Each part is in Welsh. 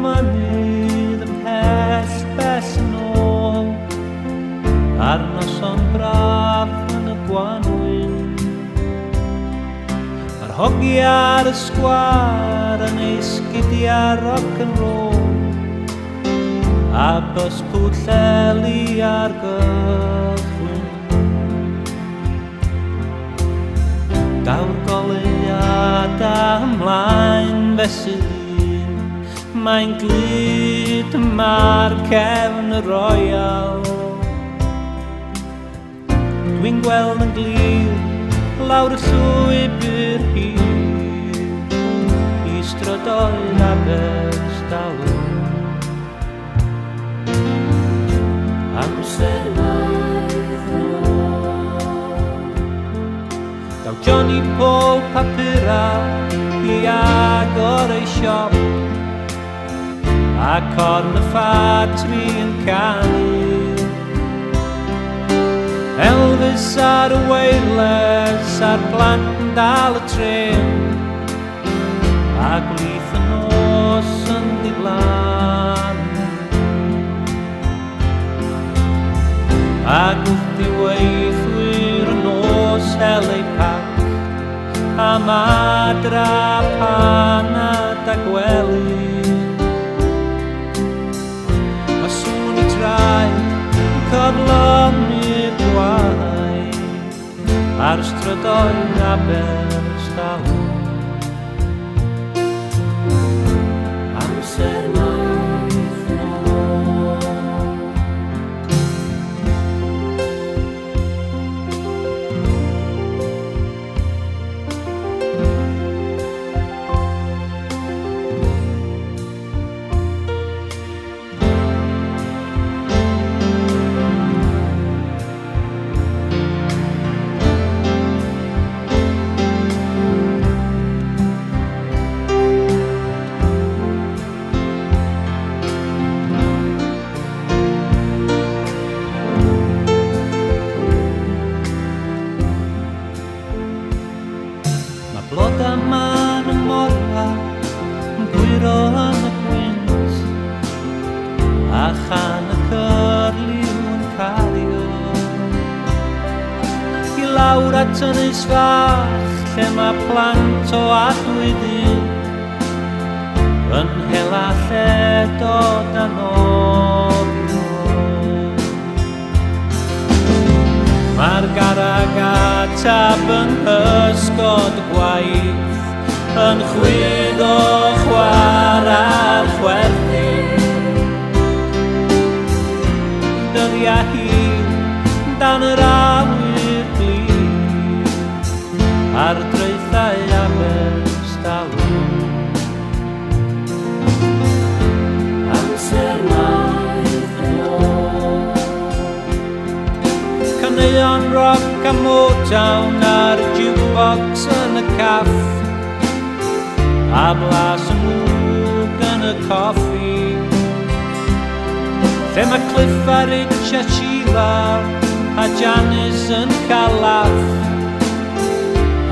mynydd yn pell bell yn ôl Ar noson braf yn y Gwanwyn Mae'r hogia ar y sgwar yn ei sgidiau rock and roll A bys Pwllheli ar gychwyn Daw'r goleuad a ymlaen fesul un Mae'n glyd yma'r cefn y royal Dwi'n gweld yn glir lawr y llwybr hir I strydoedd Aberystawr Amser maith yn ôl Daw Johnny Paul papura I agor ei siop A corn y ffatri yn canu Elvis ar y wireless A'r plant yn dal y tren A gwlith y nos yn ddiflan Ac wrth diweithwyr yn nos LA Park Am adra panad a gwely A sŵn I traed yn cyflymu'r gwaith Ar strydoedd Aberystawr Amser maith yn ôl Bloda man y morfa yn gwyro yn y gwynt A chan y cyrliw yn cario I lawr at ynys fach lle mae plant o adwyddi Yn hela lled o dan ofio Mae'r garag a tab yn hysgod y gwaith Yn chwyddo chwar ar chwerthin Dyddiau hyn dan yr awyr glid Ar draethau Aberystawr Amser maith yn ôl Caneuon rock a Motown ar y jukebox yn y caff A blas yn mwg yn y coffi Lle mae Cliff a Rich a Sheila A Janice yn cael laff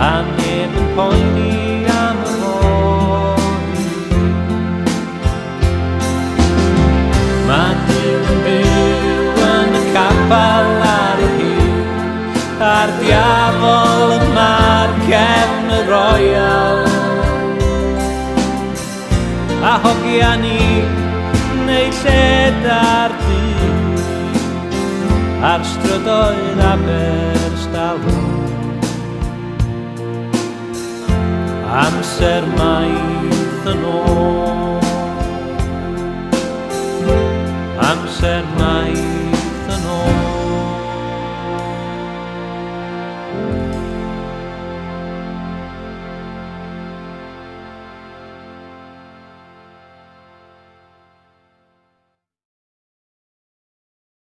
A neb yn poeni am y mori Mae Dyw yn byw yn y capal ar y hyd A'r diafol yma'r cefn y royal A hogia ni neu lled ar dydd Ar strydoedd Aberystawr Amser maith yn ôl Amser maith yn ôl